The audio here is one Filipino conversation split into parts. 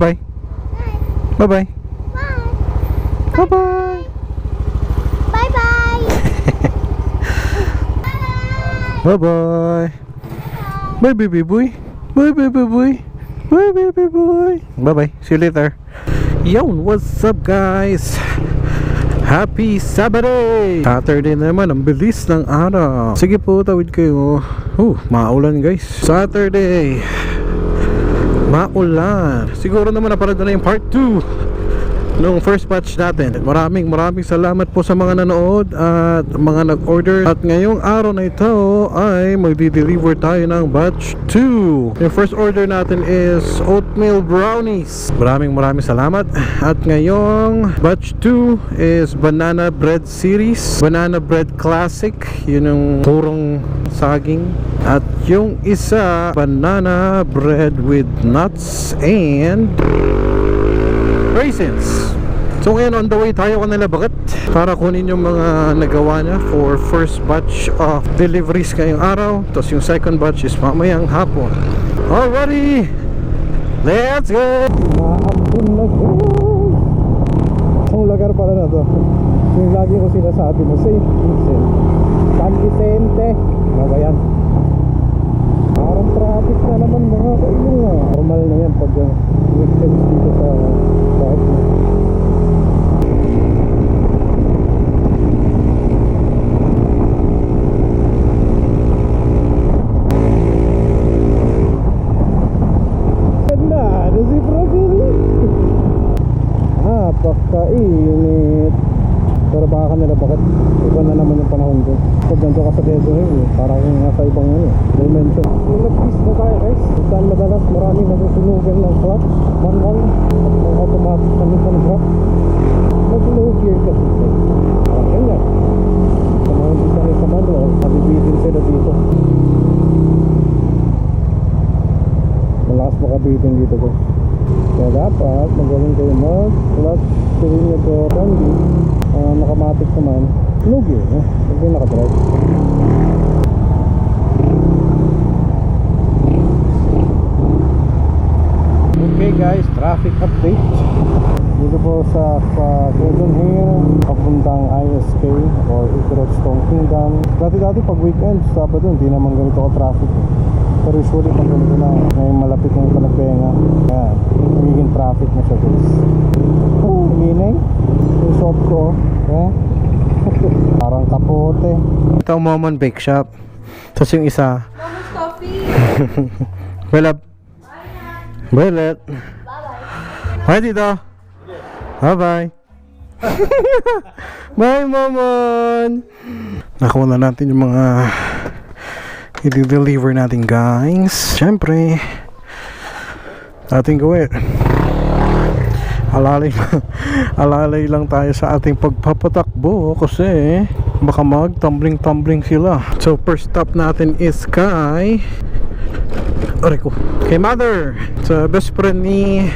Bye. Bye-bye. Bye-bye. Bye-bye. Bye-bye. Bye, baby boy. Bye, baby boy. Bye, baby boy. Bye-bye. See you later. Yo, what's up guys? Happy Saturday! Saturday naman, ang bilis ng araw. Sige po, tawid kayo. Maulan guys. Saturday. Maulan. Siguro naman napanood na yung part 2 nung first batch natin. Maraming salamat po sa mga nanood at mga nag-order. At ngayong araw na ito ay magdi-deliver tayo ng batch 2. Yung first order natin is oatmeal brownies. Maraming salamat. At ngayong batch 2 is banana bread series. Banana bread classic. Yun yung purong saging. At yung isa, banana bread with nuts and raisins. So ngayon on the way tayo kanila bakit? Para kunin yung mga nagawa niya for first batch of deliveries ngayong araw. Tapos yung second batch is mamayang hapon. Alrighty! Let's go! Maambun na go! Ang lugar pala na to. Yung lagi ko sinasabi mo, Saint Vincent, San Vicente. Ano ba yan? Parang traffic na naman mga kailong ah. Normal na yan pag weekends dito sa kahit na. Ganda! Ano si Brogili? Napakainit. Pero baka nila bakit iba na naman yung panahon ko. Pag nandun ka sa Quezon Hill, parang nasa ibang dimension. Yung nag-peace na tayo guys, saan madalas maraming nasusunugan ng clutch, manual, at ng automatic na minsan drop. Mag-low gear kasi parang ganyan. Sa mga hindi sanay sa manual, nabibitin sila dito. Malakas makabitin dito guys. Kaya dapat magaling kayo mag-clutch, tuwing ito candy. Nakamatic naman low gear, hindi nakadrive. Okay guys, traffic update dito po sa Quezon Hill papuntang ISK or Icarot Stone Kingdom. Dati pag weekend, Sabado, hindi naman ganito ka traffic pero usually pag ganito na ngayon malapit ng Panagbenga, ayan, magiging traffic na siya guys. Meaning yung shop ko parang kapote. Ito ang Momon Bake Shop. Tapos yung isa Momo's Coffee. well up. Bye. Bye dito. Bye. Bye Momon. Nakuha na natin yung mga i-deliver natin guys. Siyempre ating gawin, alalay lang tayo sa ating pagpapatakbo kasi baka mag-tumbling sila. So first stop natin is kay Mother, sa best friend ni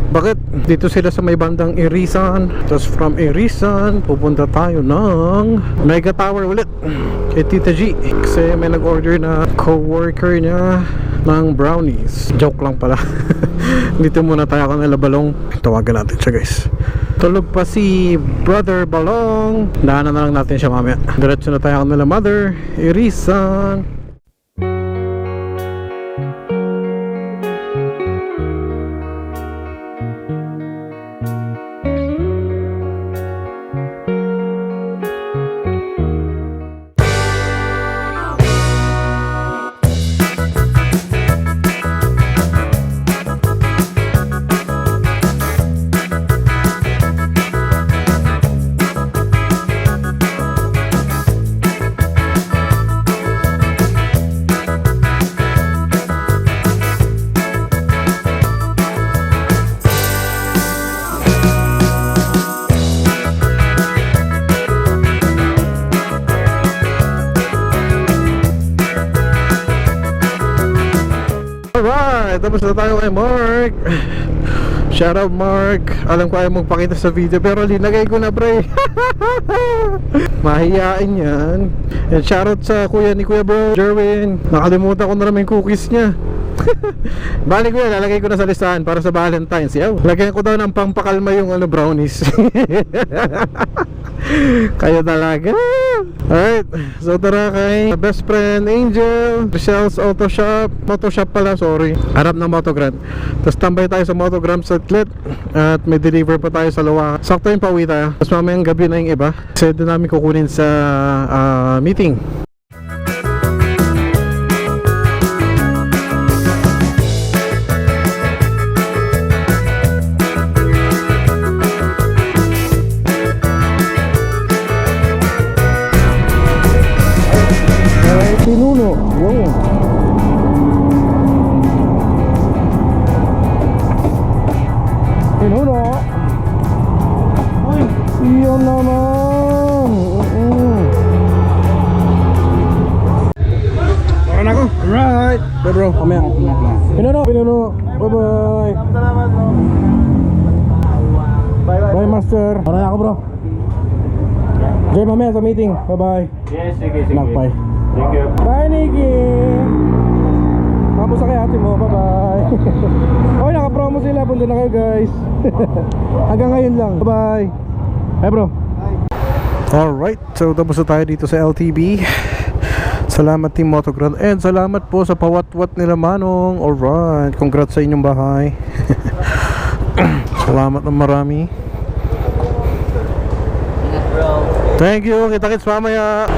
Bakit? Dito sila sa may bandang Irisan. Tapos from Irisan pupunta tayo ng Mega Tower ulit kay Tita G kasi may nag-order na co-worker niya ng brownies. Joke lang pala. Dito muna tayo kanila Balong. Tawagan natin siya guys. Tulog pa si Brother Balong. Daanan na lang natin siya mamaya. Diretso na tayo kanila Mother Irisan. Alright, tapos na tayo kay Mark. Shoutout Mark. Alam ko ayaw magpakita sa video pero linagay ko na pre. Mahihain yan. And shoutout sa kuya ni Kuya Bro Jerwin. Nakalimutan ko na naman yung cookies niya. Balik ko yan, lalagay ko na sa listahan para sa Valentine's. Lagyan ko daw ng pangpakalma yung brownies. Kayo talaga. Alright, so tara kay best friend Angel, Rochelle's Auto Shop. Moto Shop pala, sorry. Harap ng Motogram. Tapos tambay tayo sa Motogram Outlet. At may deliver pa tayo sa Luwa. Sakto yung pauwi tayo. Tapos mamayang gabi na yung iba. Kasi doon namin kukunin sa meeting. Pinuno, yung Pinuno. Uy, iyon naman. Baka na ako. Alright. Bye bro, kamaya. Pinuno, Pinuno. Bye bye. Salamat bro. Bye bye. Bye master. Baka na ako bro. Jay, mamaya sa meeting. Bye bye. Yes, sige, sige. Nakpay. Thank you. Bye Nikki. Tapos sa kay ate mo, bye bye. Okay, naka-promo sila, punta na kayo guys. Hanggang ngayon lang, bye bye. Hey bro. Alright, so tapos na tayo dito sa LTB. Salamat Team Motogram. And salamat po sa pawat-wat nila Manong. Alright, congrats sa inyong bahay. Salamat ng marami. Thank you, kita-kits mamaya.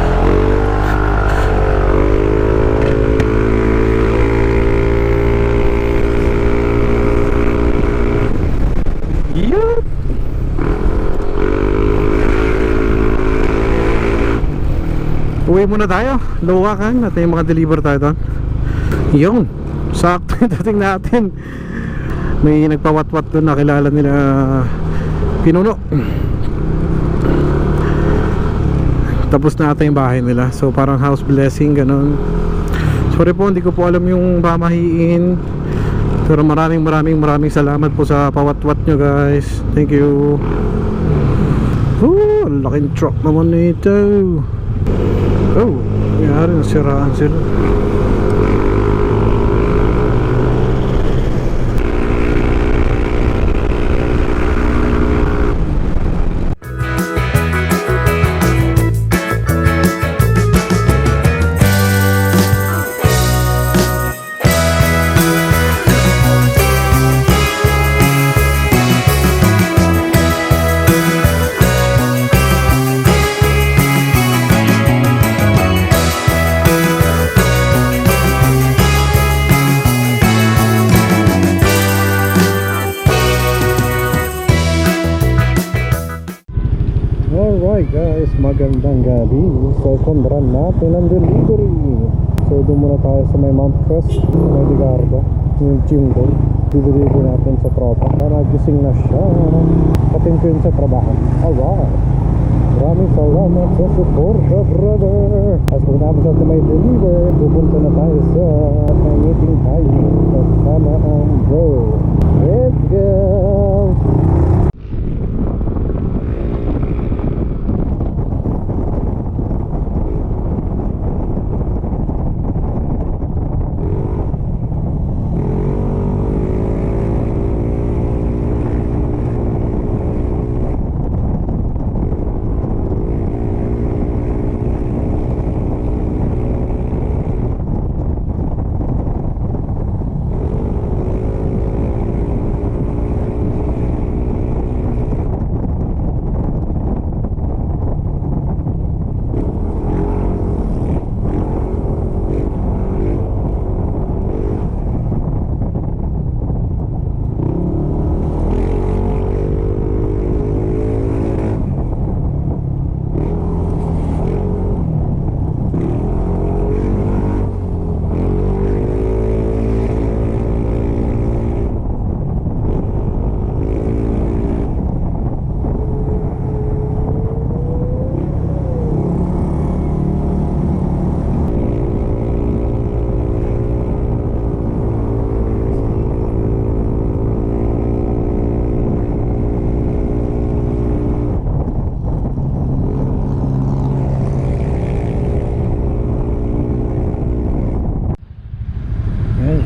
Yup. Uwi muna tayo. Luwakan natin yung mga deliver tayo doon. Yun, sakto yung dating natin. May nagpawat-wat doon, nakilala nila Pinuno. Tapos na ata yung bahay nila. So parang house blessing, ganun. Sorry po, hindi ko po alam yung pamahiin. Pero maraming salamat po sa pawat-wat nyo guys. Thank you. Oh, ang laking truck naman nito. Oh, mayroon nasiraan sila. Alright guys, magandang gabi. Second run natin ang delivery. So doon muna tayo sa may Mount Crest, may Ligarda, yung gym doon. Dideliver natin sa tropa. Para gising na siya. Patin ko yun sa trabaho. Alright, maraming salamat sa support, brother. As kung tapos natin may deliver, pupunta na tayo sa may meeting tayo kasama ang bro. Let's go.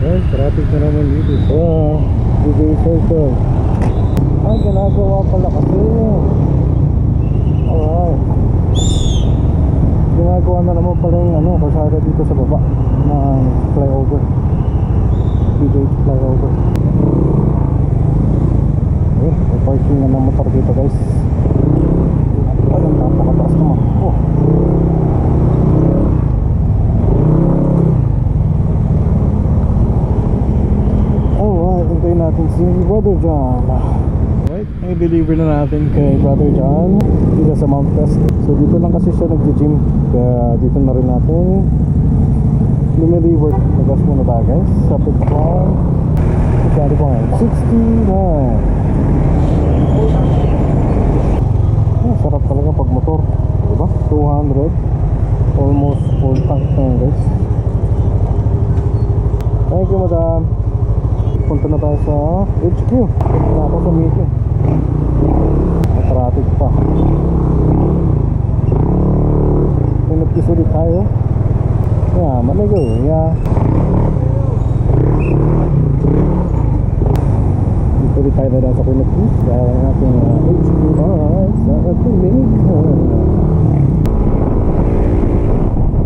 guys, traffic na naman dito sa Bigay Circle. Ay, ginagawa pala kasi. Alright. Ginagawa na naman pala yung kalsada dito sa baba ng flyover. Bigay flyover. Okay, may parking na ng motor dito guys. Ayun, napakataas naman. Oh. Alright, hintayin natin si Brother John. Alright, i-deliver na natin kay Brother John dito sa Mount West. So dito lang kasi siya nag-gym, kaya dito na rin natin lumiliver. Nagas muna tayo guys sa petrol. Kaya pa ngayon 69. Sarap talaga pag motor, diba? 200, almost full tank na yun guys. Thank you madam. Punta na tayo sa HQ. Punta na ako sa meeting. May traffic pa. Pinagkis ulit tayo. Yeah, manigo. Yeah. Dito ulit tayo na sa pinagkis. Dahil ang ating HQ ay sa ating meeting.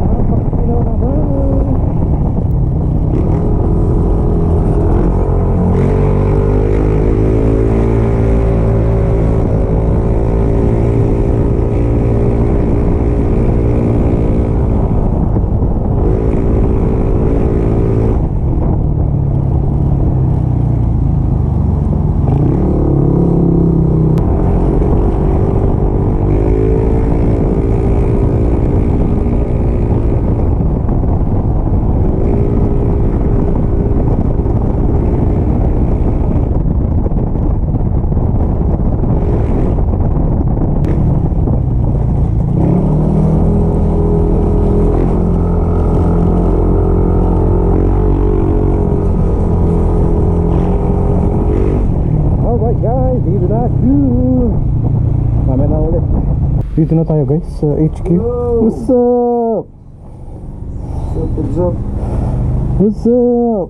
Napakinaw na ba? Dito na tayo guys sa HQ. What's up? What's up? What's up?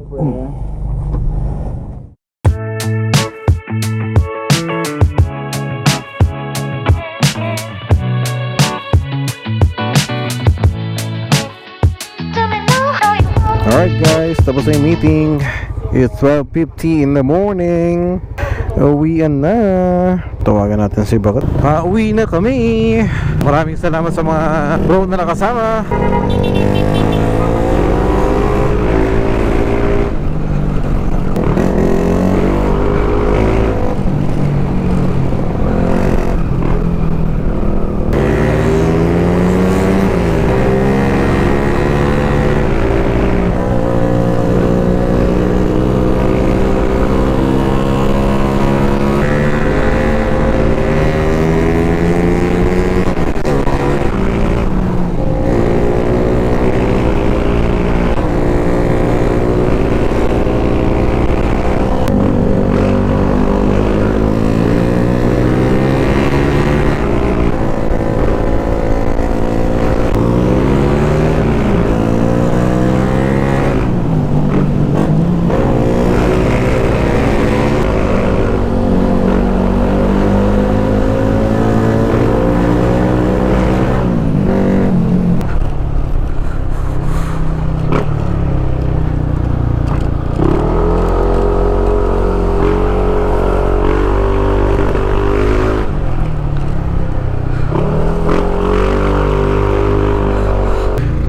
Alright guys, tapos na yung meeting. It's 12:50 in the morning. Uwian na. Tawagan natin si Bakit. Uwi na kami. Maraming salamat sa mga bro na nakasama.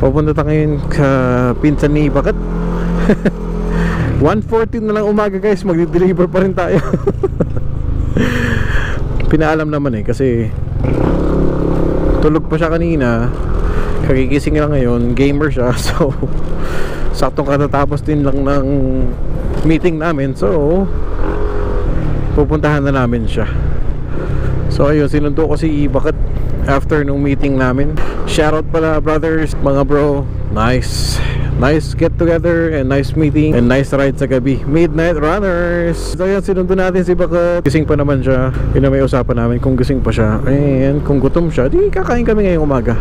Pupunta tayo ngayon sa pinsan ni Bakit. 1:14 na lang umaga guys, magdi-deliver pa rin tayo. Pinaalam naman kasi tulog pa siya kanina, kagigising lang ngayon, gamer siya. So saktong katatapos din lang ng meeting namin, so pupuntahan na namin siya. So ayun, sinundo ko si Bakit after nung meeting namin. Shoutout pala brothers, mga bro. Nice get together and nice meeting and nice ride sa gabi. Midnight runners. So yan, sinundo natin si Bakit. Gising pa naman siya. Yun na may usapan namin, kung gising pa siya and kung gutom siya, di kakain kami ngayong umaga.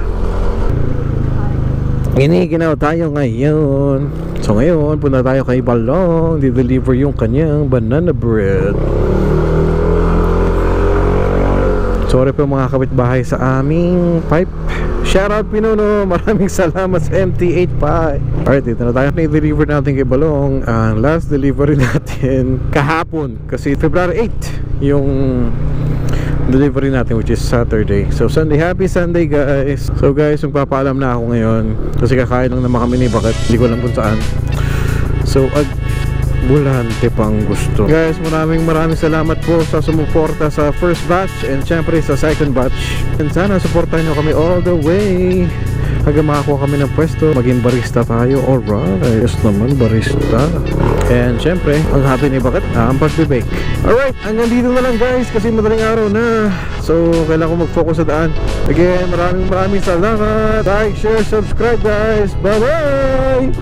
Giniginaw tayo ngayon. So ngayon, punta tayo kay Balong. Di-deliver yung kanyang banana bread. Sorry po mga kapitbahay sa aming pipe. Shoutout Pinuno, maraming salamat sa MT8 Pipe. Alright, dito na tayo. I-deliver natin kay Balong ang last delivery natin kahapon. Kasi February 8 yung delivery natin, which is Saturday. So Sunday, happy Sunday guys. So guys, magpapaalam na ako ngayon kasi kakain lang naman kami ni Bakit. Hindi ko alam kung saan. So Bulante pang gusto. Guys, maraming salamat po sa sumuporta sa first batch and syempre sa second batch. And sana supportahan nyo kami all the way hanggang makakuha kami ng pwesto. Maging barista tayo. Alright, yes naman, barista. And syempre, ang happy ni Bakit, ang pag-bake. Alright, hanggang dito na lang guys kasi madaling araw na. So, kailangan ko mag-focus sa daan. Again, maraming salamat. Like, share, subscribe guys. Bye-bye!